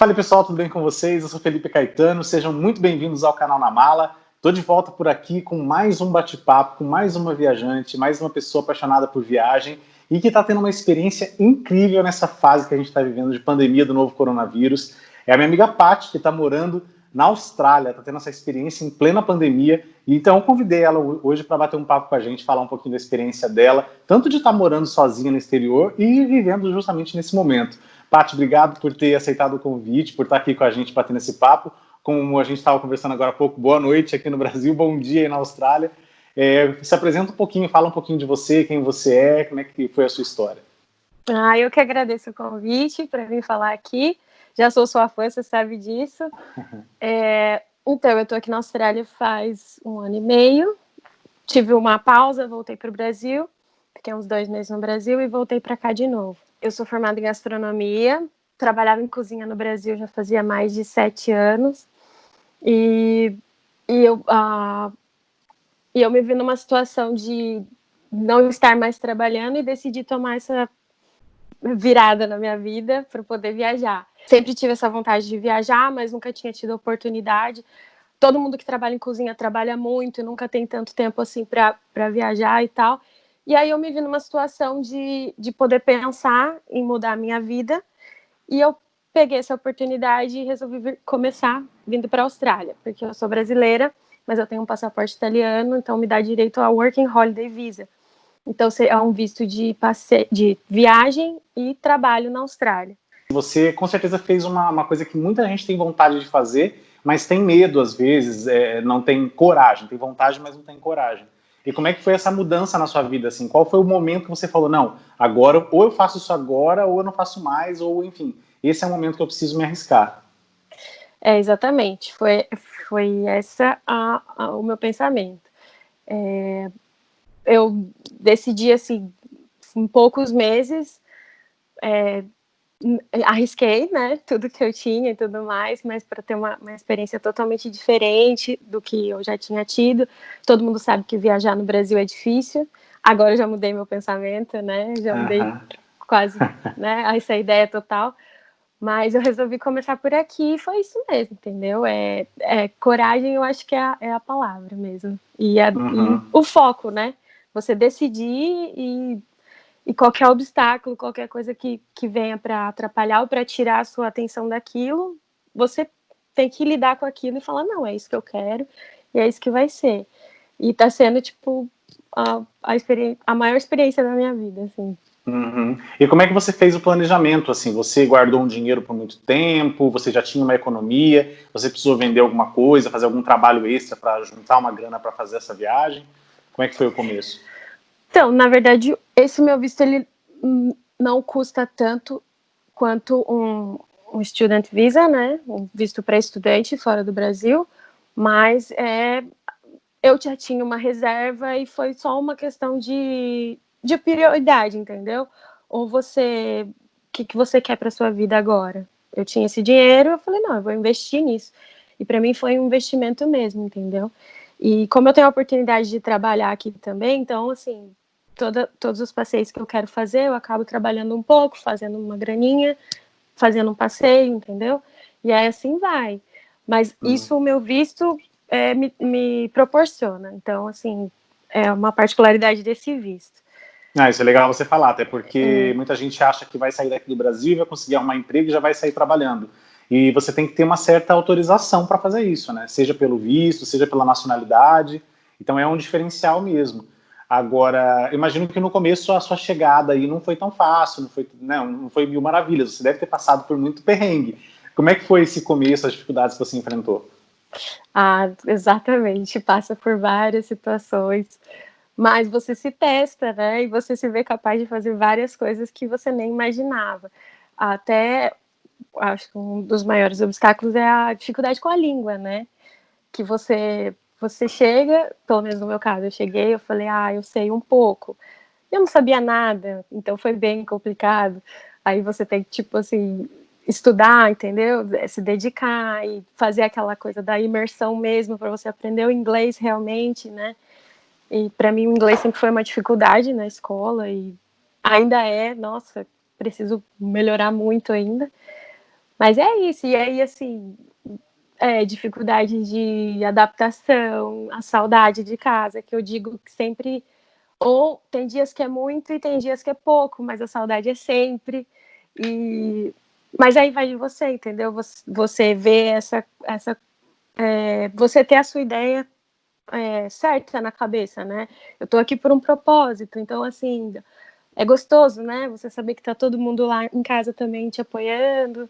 Fala pessoal, tudo bem com vocês? Eu sou Felipe Caetano, sejam muito bem-vindos ao canal Na Mala. Estou de volta por aqui com mais um bate-papo, com mais uma viajante, mais uma pessoa apaixonada por viagem e que está tendo uma experiência incrível nessa fase que a gente está vivendo de pandemia do novo coronavírus. É a minha amiga Paty, que está morando na Austrália, está tendo essa experiência em plena pandemia, e então eu convidei ela hoje para bater um papo com a gente, falar um pouquinho da experiência dela, tanto de estar morando sozinha no exterior e vivendo justamente nesse momento. Paty, obrigado por ter aceitado o convite, por estar aqui com a gente batendo esse papo. Como a gente estava conversando agora há pouco, boa noite aqui no Brasil, bom dia aí na Austrália. Se apresenta um pouquinho, fala um pouquinho de você, quem você é, como é que foi a sua história. Eu que agradeço o convite para vir falar aqui. Já sou sua fã, você sabe disso. Então, eu estou aqui na Austrália faz 1 ano e meio. Tive uma pausa, voltei para o Brasil. Fiquei uns 2 meses no Brasil e voltei para cá de novo. Eu sou formada em gastronomia, trabalhava em cozinha no Brasil já fazia mais de 7 anos. E eu me vi numa situação de não estar mais trabalhando e decidi tomar essa virada na minha vida para poder viajar. Sempre tive essa vontade de viajar, mas nunca tinha tido oportunidade. Todo mundo que trabalha em cozinha trabalha muito e nunca tem tanto tempo assim para viajar e tal. E aí eu me vi numa situação de poder pensar em mudar a minha vida e eu peguei essa oportunidade e resolvi começar vindo para a Austrália, porque eu sou brasileira, mas eu tenho um passaporte italiano, então me dá direito ao Working Holiday Visa. Então, é um visto de viagem e trabalho na Austrália. Você, com certeza, fez uma coisa que muita gente tem vontade de fazer, mas tem medo, às vezes, não tem coragem. Tem vontade, mas não tem coragem. E como é que foi essa mudança na sua vida? Assim? Qual foi o momento que você falou, não, agora, ou eu faço isso agora, ou eu não faço mais, ou, enfim, esse é o momento que eu preciso me arriscar. Exatamente. Foi esse o meu pensamento. Eu decidi, assim, em poucos meses, arrisquei, né, tudo que eu tinha e tudo mais, mas para ter uma experiência totalmente diferente do que eu já tinha tido. Todo mundo sabe que viajar no Brasil é difícil. Agora eu já mudei meu pensamento, né, já mudei quase, né, essa ideia total. Mas eu resolvi começar por aqui e foi isso mesmo, entendeu? Coragem, eu acho que é a palavra mesmo. E o foco, né? Você decidir e qualquer obstáculo, qualquer coisa que venha para atrapalhar ou para tirar a sua atenção daquilo, você tem que lidar com aquilo e falar, não, é isso que eu quero e é isso que vai ser. E tá sendo, tipo, a maior experiência da minha vida, assim. E como é que você fez o planejamento? Assim, você guardou um dinheiro por muito tempo? Você já tinha uma economia? Você precisou vender alguma coisa, fazer algum trabalho extra para juntar uma grana para fazer essa viagem? Como é que foi o começo? Então, na verdade, esse meu visto ele não custa tanto quanto um student visa, né? Um visto para estudante fora do Brasil, mas eu já tinha uma reserva e foi só uma questão de prioridade, entendeu? Ou o que você quer para sua vida agora? Eu tinha esse dinheiro, eu falei, não, eu vou investir nisso. E para mim foi um investimento mesmo, entendeu? E como eu tenho a oportunidade de trabalhar aqui também, então, assim, todos os passeios que eu quero fazer, eu acabo trabalhando um pouco, fazendo uma graninha, fazendo um passeio, entendeu? E aí assim vai. Mas isso, o meu visto me proporciona. Então, assim, é uma particularidade desse visto. Isso é legal você falar, até porque muita gente acha que vai sair daqui do Brasil, vai conseguir arrumar emprego e já vai sair trabalhando. E você tem que ter uma certa autorização para fazer isso, né? Seja pelo visto, seja pela nacionalidade. Então é um diferencial mesmo. Agora, eu imagino que no começo a sua chegada aí não foi tão fácil, não foi mil maravilhas. Você deve ter passado por muito perrengue. Como é que foi esse começo, as dificuldades que você enfrentou? Exatamente. Passa por várias situações. Mas você se testa, né? E você se vê capaz de fazer várias coisas que você nem imaginava. Até, acho que um dos maiores obstáculos é a dificuldade com a língua, né? Que você chega, pelo menos no meu caso, eu cheguei, eu falei, eu sei um pouco. Eu não sabia nada, então foi bem complicado. Aí você tem que, tipo assim, estudar, entendeu? Se dedicar e fazer aquela coisa da imersão mesmo, para você aprender o inglês realmente, né? E para mim o inglês sempre foi uma dificuldade na escola e ainda nossa, preciso melhorar muito ainda. Mas é isso, e aí, assim, dificuldade de adaptação, a saudade de casa, que eu digo que sempre, ou tem dias que é muito e tem dias que é pouco, mas a saudade é sempre, mas aí vai de você, entendeu? Você vê você ter a sua ideia certa na cabeça, né? Eu tô aqui por um propósito, então, assim, é gostoso, né? Você saber que tá todo mundo lá em casa também te apoiando.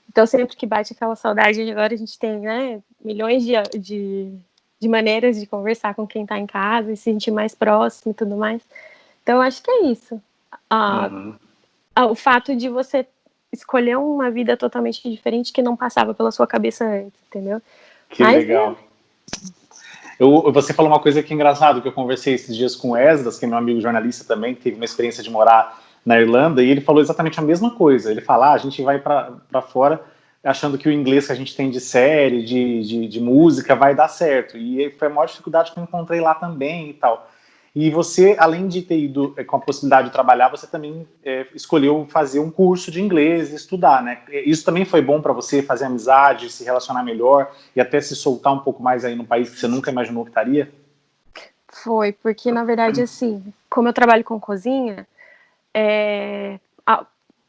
Então, sempre que bate aquela saudade, agora a gente tem, né, milhões de maneiras de conversar com quem tá em casa e se sentir mais próximo e tudo mais. Então, acho que é isso. Uhum. O fato de você escolher uma vida totalmente diferente que não passava pela sua cabeça antes, entendeu? Que Mas, legal. Você falou uma coisa que é engraçado, que eu conversei esses dias com o Esdras, que é meu amigo jornalista também, que teve uma experiência de morar na Irlanda, e ele falou exatamente a mesma coisa. Ele fala, a gente vai para fora achando que o inglês que a gente tem de série, de música, vai dar certo. E foi a maior dificuldade que eu encontrei lá também e tal. E você, além de ter ido com a possibilidade de trabalhar, você também escolheu fazer um curso de inglês e estudar, né? Isso também foi bom para você fazer amizade, se relacionar melhor e até se soltar um pouco mais aí no país que você nunca imaginou que estaria? foi, porque na verdade, assim, como eu trabalho com cozinha,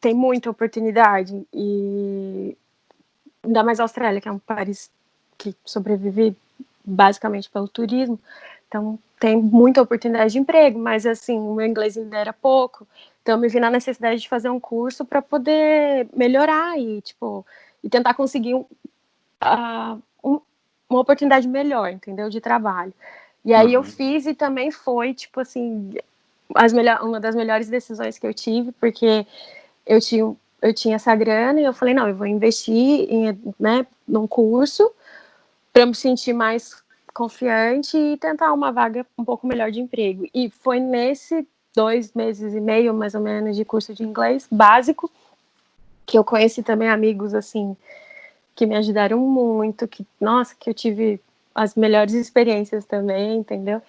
tem muita oportunidade e ainda mais a Austrália, que é um país que sobrevive basicamente pelo turismo, então tem muita oportunidade de emprego, mas assim, o meu inglês ainda era pouco, então eu me vi na necessidade de fazer um curso para poder melhorar e, tipo, e tentar conseguir uma oportunidade melhor, entendeu, de trabalho. E aí eu fiz e também foi, tipo assim, uma das melhores decisões que eu tive, porque eu tinha essa grana e eu falei, não, eu vou investir né, num curso para me sentir mais confiante e tentar uma vaga um pouco melhor de emprego. E foi nesse 2 meses e meio, mais ou menos, de curso de inglês básico, que eu conheci também amigos, assim, que me ajudaram muito, nossa, que eu tive as melhores experiências também, entendeu?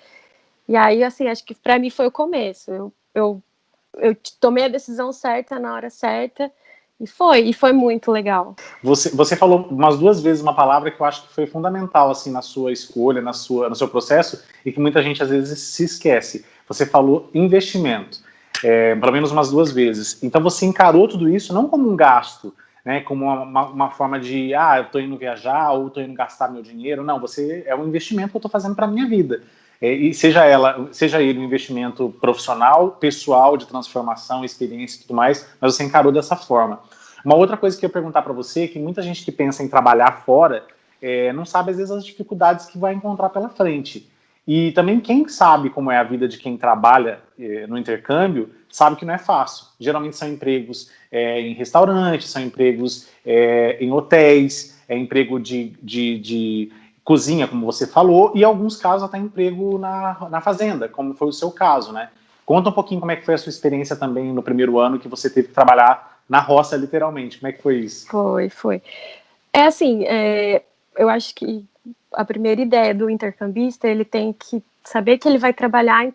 E aí, assim, acho que para mim foi o começo. Eu tomei a decisão certa na hora certa e foi muito legal. Você falou umas 2 vezes uma palavra que eu acho que foi fundamental assim na sua escolha, no seu processo e que muita gente às vezes se esquece. Você falou investimento, pelo menos umas 2 vezes. Então você encarou tudo isso não como um gasto, né, como uma forma de, eu estou indo viajar ou estou indo gastar meu dinheiro. Não, é um investimento que eu estou fazendo para a minha vida. E seja ele um investimento profissional, pessoal, de transformação, experiência e tudo mais, mas você encarou dessa forma. Uma outra coisa que eu ia perguntar para você é que muita gente que pensa em trabalhar fora não sabe, às vezes, as dificuldades que vai encontrar pela frente. E também quem sabe como é a vida de quem trabalha no intercâmbio, sabe que não é fácil. Geralmente são empregos em restaurantes, são empregos em hotéis, emprego de cozinha, como você falou, e em alguns casos até emprego na fazenda, como foi o seu caso, né? Conta um pouquinho como é que foi a sua experiência também no primeiro ano que você teve que trabalhar na roça, literalmente. Como é que foi isso? Foi. É assim, eu acho que a primeira ideia do intercambista, ele tem que saber que ele vai trabalhar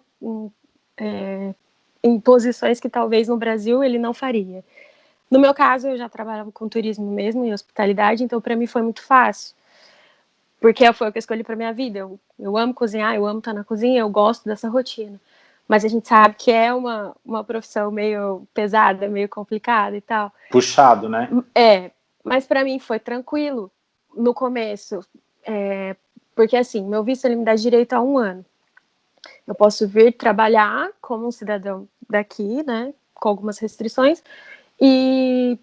em posições que talvez no Brasil ele não faria. No meu caso, eu já trabalhava com turismo mesmo e hospitalidade, então para mim foi muito fácil, porque foi o que eu escolhi para minha vida. Eu amo cozinhar, eu amo estar na cozinha, eu gosto dessa rotina. Mas a gente sabe que é uma profissão meio pesada, meio complicada e tal. Puxado, né? Mas para mim foi tranquilo no começo, porque assim, meu visto ele me dá direito a 1 ano. Eu posso vir trabalhar como um cidadão daqui, né, com algumas restrições, e,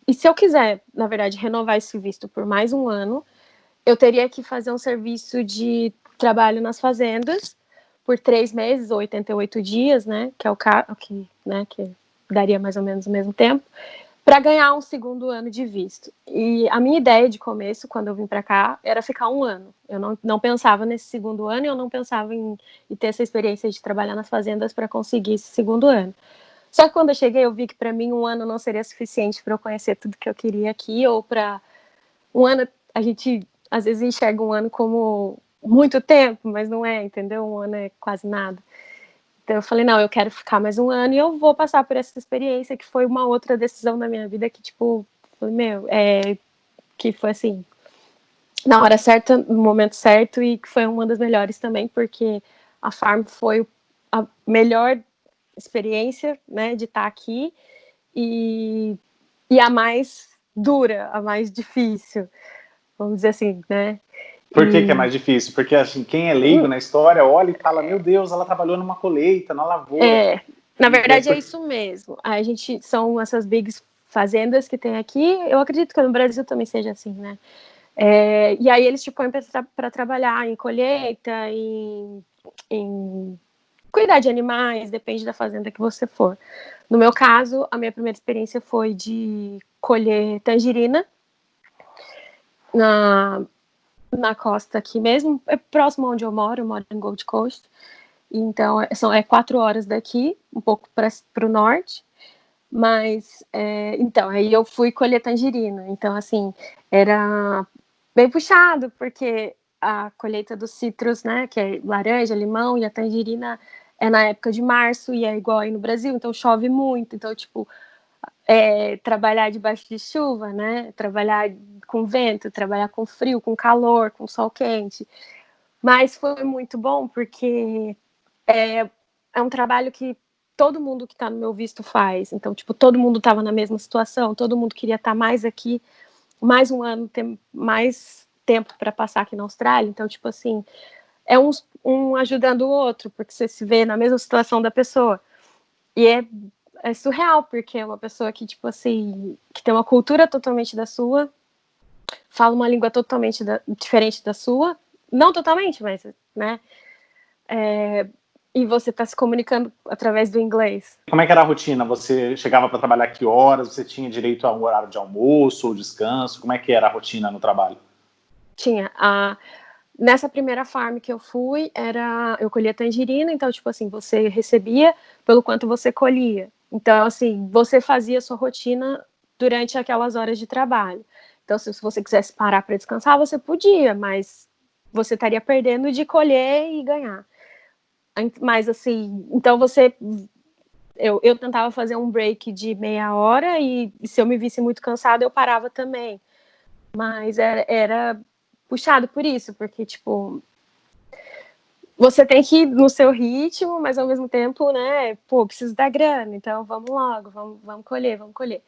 e se eu quiser, na verdade, renovar esse visto por mais 1 ano, eu teria que fazer um serviço de trabalho nas fazendas por 3 meses ou 88 dias, né, que é que daria mais ou menos o mesmo tempo, para ganhar um segundo ano de visto. E a minha ideia de começo, quando eu vim para cá, era ficar 1 ano. Eu não pensava nesse segundo ano e eu não pensava em ter essa experiência de trabalhar nas fazendas para conseguir esse segundo ano. Só que quando eu cheguei, eu vi que para mim 1 ano não seria suficiente para eu conhecer tudo que eu queria aqui, ou para 1 ano, a gente às vezes enxerga 1 ano como muito tempo, mas não é, entendeu? 1 ano é quase nada. Então eu falei, não, eu quero ficar mais 1 ano e eu vou passar por essa experiência, que foi uma outra decisão da minha vida que, tipo, falei, que foi assim, na hora certa, no momento certo, e que foi uma das melhores também, porque a Farm foi a melhor experiência, né, de estar aqui, e a mais dura, a mais difícil, vamos dizer assim, né. Por que é mais difícil? Porque assim, quem é leigo na história olha e fala, meu Deus, ela trabalhou numa colheita, na lavoura. Na verdade é isso mesmo. A gente, são essas big fazendas que tem aqui, eu acredito que no Brasil também seja assim, né. E aí eles te põem para trabalhar em colheita, em cuidar de animais, depende da fazenda que você for. No meu caso, a minha primeira experiência foi de colher tangerina na costa aqui mesmo, é próximo onde eu moro em Gold Coast. Então, são 4 horas daqui, um pouco para o norte. Mas, então, aí eu fui colher tangerina. Então, assim, era bem puxado, porque a colheita dos citros, né, que é laranja, limão, e a tangerina é na época de março, e é igual aí no Brasil, então chove muito. Então, tipo, trabalhar debaixo de chuva, né, trabalhar com vento, trabalhar com frio, com calor, com sol quente. Mas foi muito bom, porque é um trabalho que todo mundo que está no meu visto faz. Então, tipo, todo mundo estava na mesma situação, todo mundo queria estar mais aqui, mais um ano, ter mais tempo para passar aqui na Austrália. Então, tipo assim, é um ajudando o outro, porque você se vê na mesma situação da pessoa. E é surreal, porque é uma pessoa que, tipo assim, que tem uma cultura totalmente da sua, fala uma língua totalmente diferente da sua, não totalmente, mas, né, e você está se comunicando através do inglês. Como é que era a rotina? Você chegava para trabalhar que horas? Você tinha direito a um horário de almoço ou descanso? Como é que era a rotina no trabalho? Tinha. Nessa primeira farm que eu fui, eu colhia tangerina, então, tipo assim, você recebia pelo quanto você colhia. Então, assim, você fazia a sua rotina durante aquelas horas de trabalho. Então, se você quisesse parar para descansar, você podia, mas você estaria perdendo de colher e ganhar. Mas, assim, então eu tentava fazer um break de meia hora e se eu me visse muito cansada, eu parava também. Mas era puxado por isso, porque, tipo, você tem que ir no seu ritmo, mas ao mesmo tempo, né, preciso da grana, então vamos logo, vamos colher.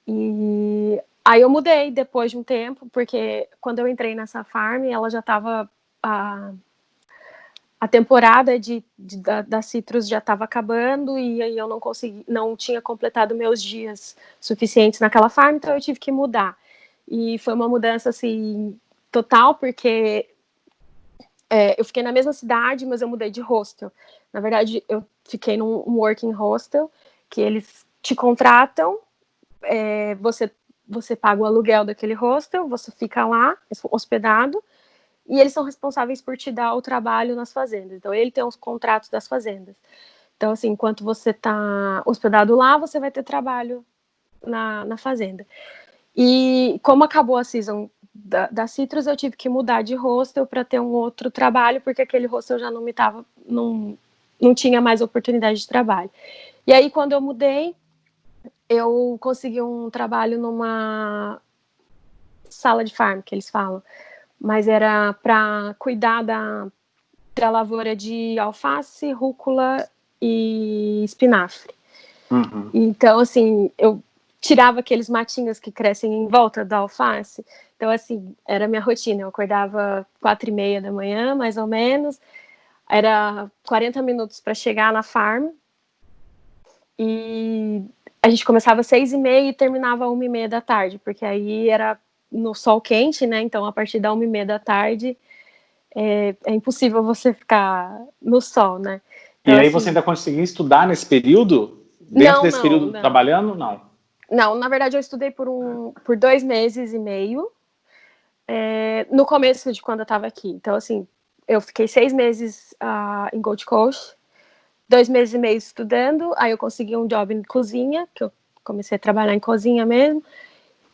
E aí eu mudei depois de um tempo, porque quando eu entrei nessa farm, ela já estava a temporada da Citrus já estava acabando, e aí eu não tinha completado meus dias suficientes naquela farm, então eu tive que mudar. E foi uma mudança, assim, total, porque eu fiquei na mesma cidade, mas eu mudei de hostel. Na verdade, eu fiquei num working hostel, que eles te contratam, você paga o aluguel daquele hostel, você fica lá, hospedado, e eles são responsáveis por te dar o trabalho nas fazendas. Então, ele tem os contratos das fazendas. Então, assim, enquanto você está hospedado lá, você vai ter trabalho na fazenda. E como acabou a season da Citrus, eu tive que mudar de hostel para ter um outro trabalho, porque aquele hostel já não tinha mais oportunidade de trabalho. E aí, quando eu mudei, eu consegui um trabalho numa sala de farm, que eles falam, mas era para cuidar da lavoura de alface, rúcula e espinafre. Uhum. Então, assim, eu tirava aqueles matinhos que crescem em volta da alface. Então, assim, era a minha rotina. Eu acordava 4:30 da manhã, mais ou menos. Era 40 minutos para chegar na farm. E a gente começava às 6:30 e terminava às 1:30 da tarde, porque aí era no sol quente, né? Então, a partir da 1:30 da tarde, é impossível você ficar no sol, né? Então, E aí assim, você ainda conseguia estudar nesse período? Dentro desse período não. trabalhando? Não. Não, na verdade eu estudei por 2 meses e meio, no começo de quando eu estava aqui. Então, assim, eu fiquei 6 meses em Gold Coast, 2 meses e meio estudando, aí eu consegui um job em cozinha, que eu comecei a trabalhar em cozinha mesmo,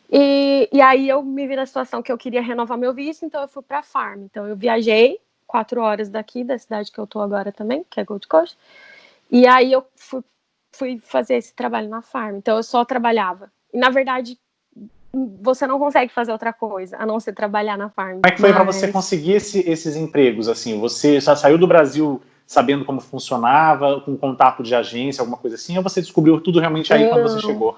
e aí eu me vi na situação que eu queria renovar meu visto, então eu fui para a farm. Então eu viajei 4 horas daqui, da cidade que eu tô agora também, que é Gold Coast, e aí eu fui fazer esse trabalho na farm. Então eu só trabalhava. E, na verdade, você não consegue fazer outra coisa, a não ser trabalhar na farm. Como é que foi para você conseguir esses empregos? Assim, você já saiu do Brasil sabendo como funcionava, com contato de agência, alguma coisa assim, ou você descobriu tudo realmente aí quando você chegou?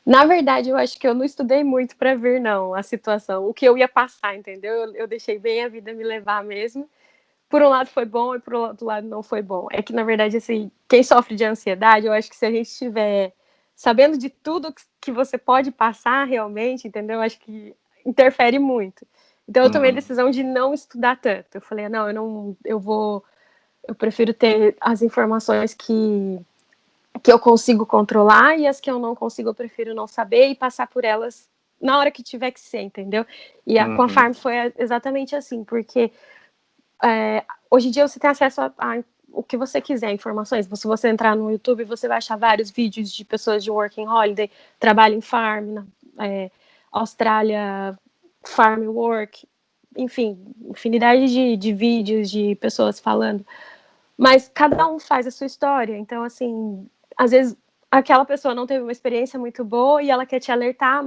Na verdade, eu acho que eu não estudei muito para ver, não, a situação, o que eu ia passar, entendeu? Eu deixei bem a vida me levar mesmo. Por um lado foi bom e por outro lado não foi bom. É que, na verdade, assim, quem sofre de ansiedade, eu acho que se a gente estiver sabendo de tudo que você pode passar realmente, entendeu? Eu acho que interfere muito. Então, eu tomei a decisão de não estudar tanto. Eu falei, não, eu prefiro ter as informações que eu consigo controlar e as que eu não consigo, eu prefiro não saber e passar por elas na hora que tiver que ser, entendeu? E com a Farm foi exatamente assim, porque hoje em dia você tem acesso a o que você quiser, informações. Se você entrar no YouTube, você vai achar vários vídeos de pessoas de working holiday, trabalho em farm, Austrália, farm work, enfim, infinidade de vídeos de pessoas falando. Mas cada um faz a sua história. Então, assim, às vezes aquela pessoa não teve uma experiência muito boa e ela quer te alertar,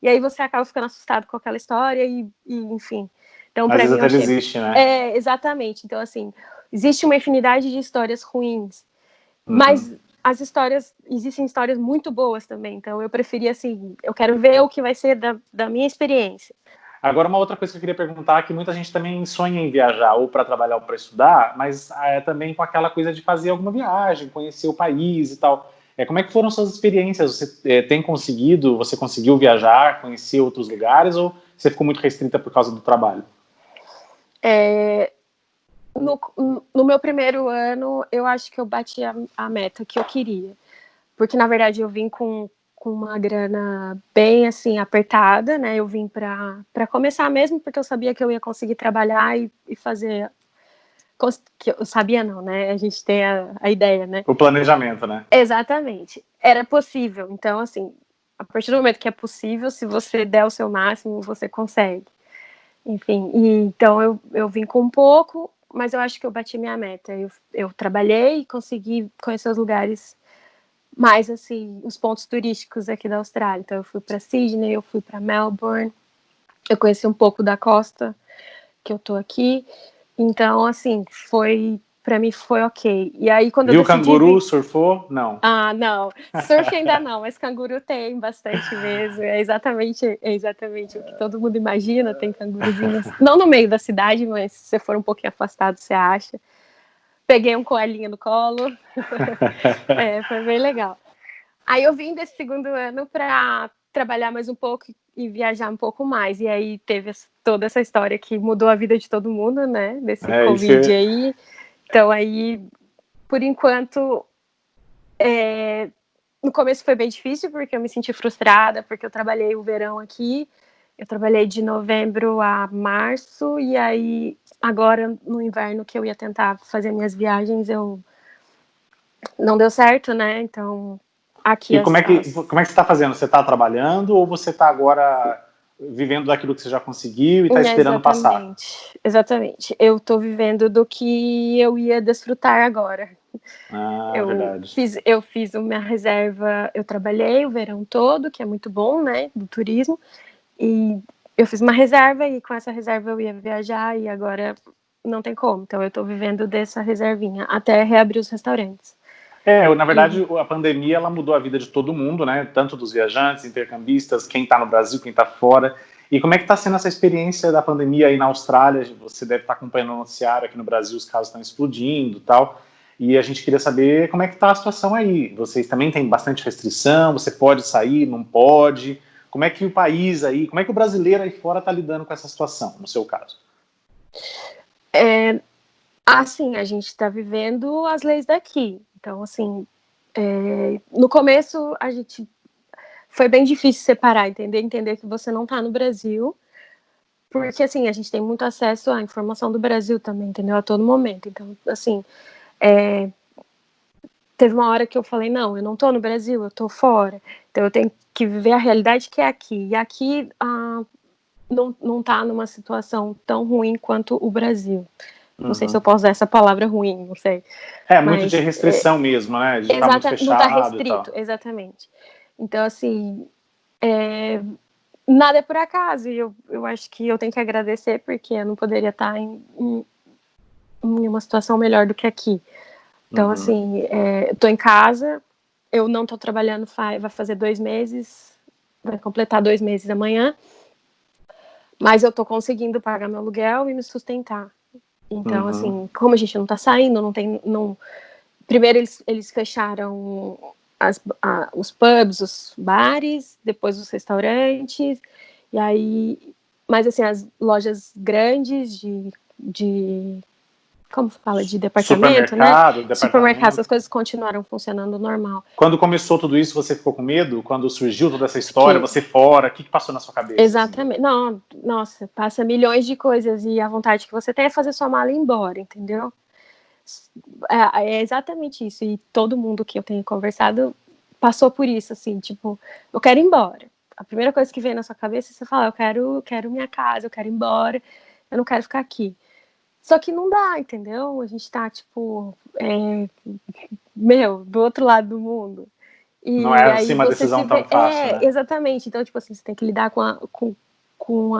e aí você acaba ficando assustado com aquela história e enfim. Então, Às para vezes mim, eu até achei... desiste, né? Exatamente. Então, assim, existe uma infinidade de histórias ruins, mas existem histórias muito boas também. Então, eu preferi, assim, eu quero ver o que vai ser da minha experiência. Agora, uma outra coisa que eu queria perguntar é que muita gente também sonha em viajar, ou para trabalhar ou para estudar, mas também com aquela coisa de fazer alguma viagem, conhecer o país e tal. Como é que foram suas experiências? Você conseguiu viajar, conhecer outros lugares, ou você ficou muito restrita por causa do trabalho? No meu primeiro ano, eu acho que eu bati a meta que eu queria. Porque, na verdade, eu vim com uma grana bem, assim, apertada, né? Eu vim para começar mesmo, porque eu sabia que eu ia conseguir trabalhar e fazer... Que eu sabia não, né? A gente tem a ideia, né? O planejamento, né? Exatamente. Era possível. Então, assim, a partir do momento que é possível, se você der o seu máximo, você consegue. Enfim, então eu vim com um pouco, mas eu acho que eu bati minha meta. Eu trabalhei e consegui conhecer os lugares mais, assim, os pontos turísticos aqui da Austrália. Então, eu fui para Sydney, eu fui para Melbourne, eu conheci um pouco da costa que eu tô aqui. Então, assim, para mim foi ok. E aí, quando eu Viu decidi canguru, vir... surfou? Não. Ah, não. Surf ainda não, mas canguru tem bastante mesmo. É exatamente o que todo mundo imagina. Tem canguruzinhos, não no meio da cidade, mas se você for um pouquinho afastado, você acha. Peguei um coelhinho no colo. Foi bem legal. Aí eu vim desse segundo ano para trabalhar mais um pouco e viajar um pouco mais. E aí teve toda essa história que mudou a vida de todo mundo, né? Desse Covid aí. Então aí, por enquanto, no começo foi bem difícil, porque eu me senti frustrada, porque eu trabalhei o verão aqui. Eu trabalhei de novembro a março, e aí agora no inverno que eu ia tentar fazer minhas viagens, não deu certo, né? Então aqui E como é que você está fazendo? Você está trabalhando ou você está agora vivendo daquilo que você já conseguiu e está esperando passar? Exatamente. Eu estou vivendo do que eu ia desfrutar agora. Verdade. Eu fiz uma reserva, eu trabalhei o verão todo, que é muito bom, né, do turismo, e eu fiz uma reserva e com essa reserva eu ia viajar e agora não tem como. Então eu estou vivendo dessa reservinha até reabrir os restaurantes. Na verdade, a pandemia ela mudou a vida de todo mundo, né? Tanto dos viajantes, intercambistas, quem está no Brasil, quem está fora. E como é que está sendo essa experiência da pandemia aí na Austrália? Você deve estar acompanhando o noticiário aqui no Brasil, os casos estão explodindo e tal. E a gente queria saber como é que está a situação aí. Vocês também têm bastante restrição? Você pode sair, não pode? Como é que o país aí, como é que o brasileiro aí fora está lidando com essa situação, no seu caso? Assim, a gente está vivendo as leis daqui. Então, assim, no começo a gente foi bem difícil separar, entender que você não está no Brasil, porque assim a gente tem muito acesso à informação do Brasil também, entendeu? A todo momento. Então, assim, teve uma hora que eu falei, não, eu não estou no Brasil, eu estou fora. Então eu tenho que viver a realidade que é aqui. E aqui não está numa situação tão ruim quanto o Brasil. Não sei se eu posso usar essa palavra ruim, não sei. Muito de restrição mesmo, né? De estar muito não está fechado e restrito, tal. exatamente. Então, assim, nada é por acaso, e eu acho que eu tenho que agradecer, porque eu não poderia estar em uma situação melhor do que aqui. Então, assim, eu tô em casa, eu não tô trabalhando, vai fazer 2 meses, vai completar 2 meses amanhã, mas eu tô conseguindo pagar meu aluguel e me sustentar. Então, assim, como a gente não tá saindo, primeiro eles fecharam os pubs, os bares, depois os restaurantes, e aí, mas assim, as lojas grandes de como fala, de departamento, né? Supermercado, Supermercados, essas departamento. coisas continuaram funcionando normal. Quando começou tudo isso, você ficou com medo? Quando surgiu toda essa história, Porque, você fora, o que passou na sua cabeça? Assim? exatamente. Não, nossa, passa milhões de coisas e a vontade que você tem é fazer sua mala e ir embora, entendeu? É exatamente isso. E todo mundo que eu tenho conversado passou por isso, assim, tipo, eu quero ir embora. A primeira coisa que vem na sua cabeça é você falar, eu quero minha casa, eu quero ir embora, eu não quero ficar aqui. Só que não dá, entendeu? A gente tá, tipo, do outro lado do mundo. Não E é aí assim uma você se decisão tão vê. fácil, né? Exatamente. Então, tipo assim, você tem que lidar com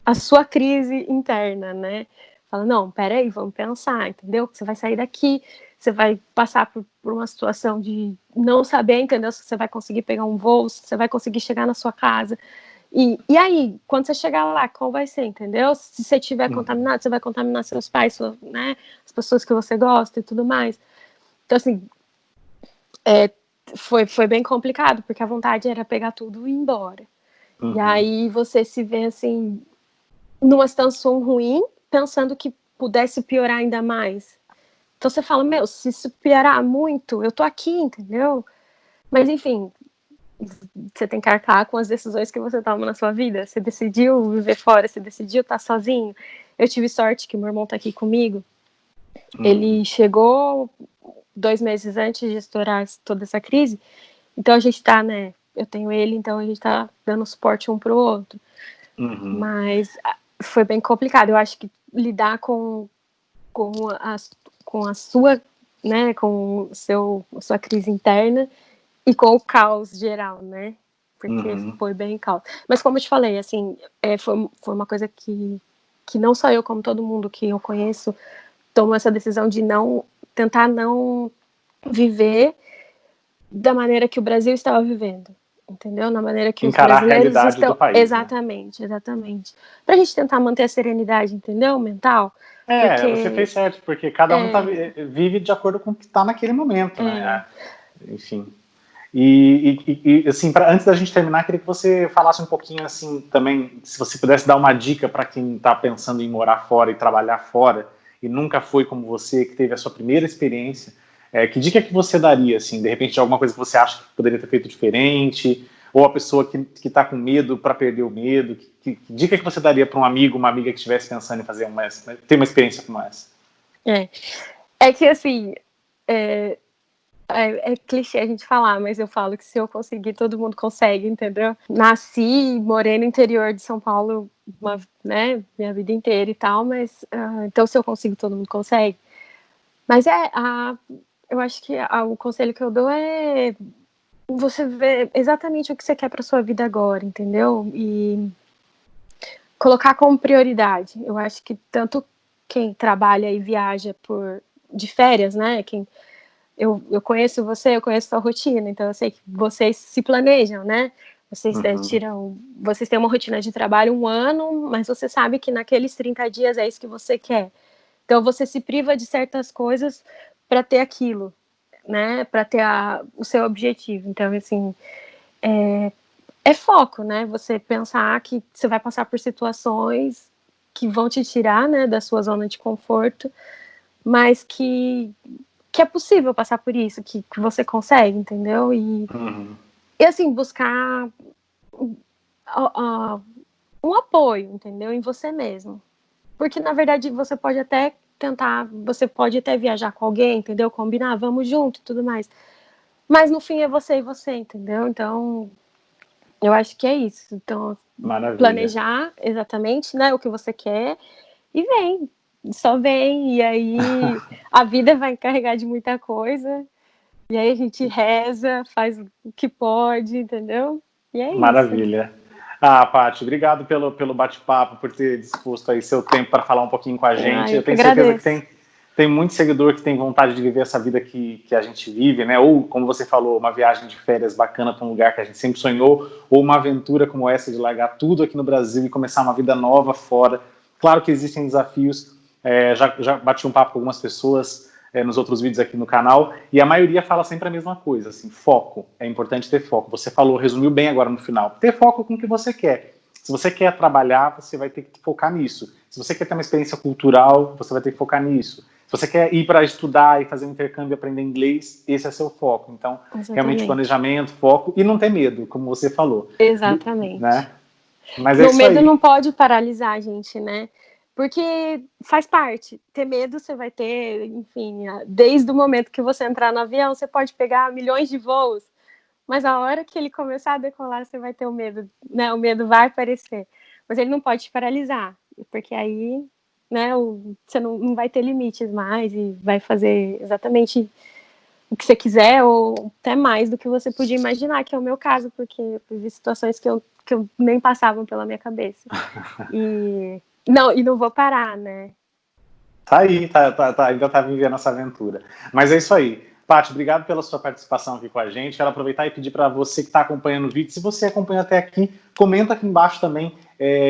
a sua crise interna, né? Fala, não, peraí, vamos pensar, entendeu? Você vai sair daqui, você vai passar por uma situação de não saber, entendeu? Se você vai conseguir pegar um voo, se você vai conseguir chegar na sua casa. E aí, quando você chegar lá, qual vai ser, entendeu? Se você estiver contaminado, você vai contaminar seus pais, né? As pessoas que você gosta e tudo mais. Então, assim, foi bem complicado, porque a vontade era pegar tudo e ir embora. E aí você se vê, assim, numa situação ruim, pensando que pudesse piorar ainda mais. Então você fala, se isso piorar muito, eu tô aqui, entendeu? Mas enfim, você tem que arcar com as decisões que você toma na sua vida. Você decidiu viver fora, você decidiu estar sozinho. Eu tive sorte que meu irmão tá aqui comigo. Ele chegou 2 meses antes de estourar toda essa crise. Então a gente tá, né? Eu tenho ele, então a gente tá dando suporte um pro outro. Mas foi bem complicado. Eu acho que lidar com a sua, né, com sua crise interna e com o caos geral, né? Porque foi bem caos. Mas como eu te falei, assim, foi uma coisa que não só eu, como todo mundo que eu conheço, tomou essa decisão de tentar não viver da maneira que o Brasil estava vivendo, entendeu? Na maneira que os Encarar a brasileiros realidade do estão. país, né? Exatamente. Pra gente tentar manter a serenidade, entendeu? Mental. Você Porque. fez certo, porque cada um vive de acordo com o que está naquele momento, né? Enfim. Assim, antes da gente terminar, queria que você falasse um pouquinho, assim, também, se você pudesse dar uma dica para quem está pensando em morar fora e trabalhar fora e nunca foi como você, que teve a sua primeira experiência, que dica que você daria, assim, de repente, de alguma coisa que você acha que poderia ter feito diferente, ou a pessoa que está com medo para perder o medo, que dica que você daria para um amigo, uma amiga que estivesse pensando em ter uma experiência como essa? É que, assim, é clichê a gente falar, mas eu falo que se eu conseguir, todo mundo consegue, entendeu? Nasci, morei no interior de São Paulo, né, minha vida inteira e tal, mas então se eu consigo, todo mundo consegue. Mas eu acho que o conselho que eu dou é você ver exatamente o que você quer para sua vida agora, entendeu? E colocar como prioridade. Eu acho que tanto quem trabalha e viaja de férias, né? Eu conheço você, eu conheço sua rotina, então eu sei que vocês se planejam, né? Vocês vocês têm uma rotina de trabalho 1 ano, mas você sabe que naqueles 30 dias é isso que você quer. Então você se priva de certas coisas para ter aquilo, né? Para ter o seu objetivo. Então, assim, é foco, né? Você pensar que você vai passar por situações que vão te tirar, né, da sua zona de conforto, mas que é possível passar por isso, que você consegue, entendeu? E assim, buscar um apoio, entendeu? Em você mesmo. Porque, na verdade, você pode até viajar com alguém, entendeu? Combinar, vamos junto e tudo mais. Mas no fim é você e você, entendeu? Então, eu acho que é isso. Então, Maravilha. planejar exatamente, né, o que você quer e vem. Só vem. E aí a vida vai encarregar de muita coisa. E aí a gente reza, faz o que pode, entendeu? E é isso. Maravilha. Ah, Paty, obrigado pelo bate-papo, por ter disposto aí seu tempo para falar um pouquinho com a gente. Eu tenho certeza que tem muito seguidor que tem vontade de viver essa vida que a gente vive, né? Ou, como você falou, uma viagem de férias bacana para um lugar que a gente sempre sonhou, ou uma aventura como essa de largar tudo aqui no Brasil e começar uma vida nova fora. Claro que existem desafios, já bati um papo com algumas pessoas nos outros vídeos aqui no canal, e a maioria fala sempre a mesma coisa, assim, foco, é importante ter foco. Você falou, resumiu bem agora no final, ter foco com o que você quer. Se você quer trabalhar, você vai ter que focar nisso. Se você quer ter uma experiência cultural, você vai ter que focar nisso. Se você quer ir para estudar e fazer um intercâmbio e aprender inglês, esse é seu foco. Então, realmente planejamento, foco e não ter medo, como você falou. Exatamente. Né? Mas é o isso medo aí. não pode paralisar a gente, né? Porque faz parte. Ter medo você vai ter, enfim, desde o momento que você entrar no avião, você pode pegar milhões de voos, mas a hora que ele começar a decolar, você vai ter o medo, né? O medo vai aparecer, mas ele não pode te paralisar, porque aí, né, você não vai ter limites mais e vai fazer exatamente o que você quiser ou até mais do que você podia imaginar, que é o meu caso, porque eu vivi situações que eu nem passavam pela minha cabeça. E não vou parar, né? Tá aí, ainda tá vivendo essa aventura. Mas é isso aí. Paty, obrigado pela sua participação aqui com a gente. Quero aproveitar e pedir para você que está acompanhando o vídeo, se você acompanha até aqui, comenta aqui embaixo também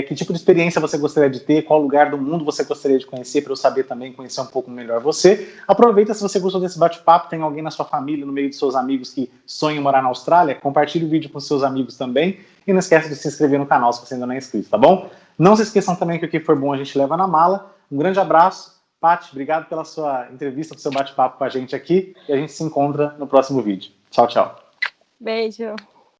que tipo de experiência você gostaria de ter, qual lugar do mundo você gostaria de conhecer, para eu saber também, conhecer um pouco melhor você. Aproveita, se você gostou desse bate-papo, tem alguém na sua família, no meio dos seus amigos que sonham em morar na Austrália, compartilhe o vídeo com seus amigos também. E não esquece de se inscrever no canal se você ainda não é inscrito, tá bom? Não se esqueçam também que o que for bom a gente leva na mala. Um grande abraço. Paty, obrigado pela sua entrevista, pelo seu bate-papo com a gente aqui, e a gente se encontra no próximo vídeo. Tchau, tchau. Beijo.